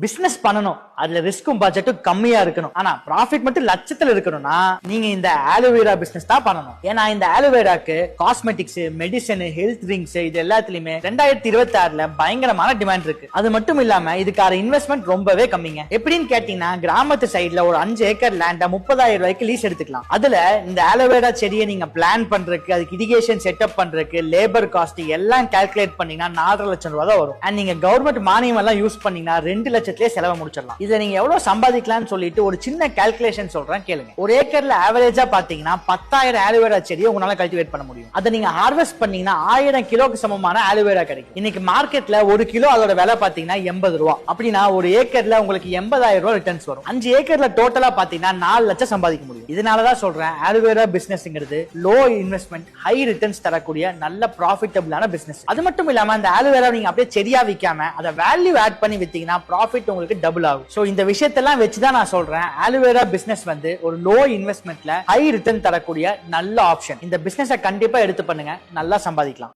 Business பண்ணணும், அதுல ரிஸ்க்கும் பட்ஜெட்டும் கம்மியா இருக்கணும், ஆனா ப்ராஃபிட் மட்டும் லட்சத்துல இருக்கணும்னா நீங்க இந்த ஆலோவேரா பிசினஸ் தான் பண்ணணும். ஏன்னா இந்த ஆலோவேராக்கு காஸ்மெட்டிக்ஸ், மெடிசன், ஹெல்த் ட்ரிங்க்ஸ் இது எல்லாத்துலயுமே 2026ல பயங்கரமான டிமாண்ட் இருக்கு. அது மட்டும் இல்லாம இதுக்கான இன்வெஸ்ட்மெண்ட் ரொம்பவே கம்மிங்க. எப்படின்னு கேட்டீங்கன்னா, கிராமத்து சைடுல ஒரு 5 ஏக்கர் லேண்ட 30,000 ரூபாய்க்கு லீஸ் எடுத்துக்கலாம். அதுல இந்த ஆலோவேரா செடியை நீங்க பிளான் பண்றதுக்கு, அதுக்கு இரிகேஷன் செட்டப் பண்றதுக்கு, லேபர் காஸ்ட் எல்லாம் கால்குலேட் பண்ணீங்கன்னா 4.5 லட்சம் ரூபாய் தான் வரும். அண்ட் நீங்க கவர்மெண்ட் மானியம் எல்லாம் யூஸ் பண்ணீங்கன்னா 2 லட்சத்திலே செலவு முடிச்சிடலாம். இதை நீங்க எவ்வளவு சம்பாதிக்கலாம்னு சொல்லிட்டு ஒரு சின்ன கால்குலேஷன் சொல்றேன் கேளுங்க. ஒரு ஏக்கர்ல ஆவரேஜா பாத்தீங்கன்னா 10,000 ஆலோவேரா செடியை உங்களால கல்டிவேட் பண்ண முடியும். அதை நீங்க ஹார்வெஸ்ட் பண்ணீங்கன்னா 1000 கிலோக்கு சமமான ஆலோவேரா கிடைக்கும். இன்னைக்கு மார்க்கெட்ல 1 கிலோ அதோட விலை பாத்தீங்கன்னா 80 ரூபாய். அப்படின்னா ஒரு ஏக்கர்ல உங்களுக்கு 80,000 ரூபாய் ரிட்டர்ன்ஸ் வரும். 5 ஏக்கர்ல டோட்டலா பாத்தீங்கன்னா 4 லட்சம் சம்பாதிக்க முடியும். இதனாலதான் சொல்றேன் ஆலோவேரா பிசினஸ்ங்கிறது லோ இன்வெஸ்ட்மெண்ட், ஹை ரிட்டர்ன்ஸ் தரக்கூடிய நல்ல ப்ராஃபிட்டபிளான பிசினஸ். அது மட்டும் இல்லாம அந்த ஆலோவேரா நீங்க அப்படியே செடியா விக்காம அதை வேல்யூ ஆட் பண்ணி வித்தீங்கன்னா ப்ராஃபிட் உங்களுக்கு டபுள் ஆகும். சோ இந்த விஷயத்தெல்லாம் வச்சுதான் நான் சொல்றேன் ஆலோவேரா பிசினஸ் ஒரு லோ இன்வெஸ்ட்மெண்ட்ல ஹை ரிட்டர்ன் தரக்கூடிய நல்ல ஆப்ஷன். இந்த பிசினஸ் கண்டிப்பா எடுத்து பண்ணுங்க, நல்லா சம்பாதிக்கலாம்.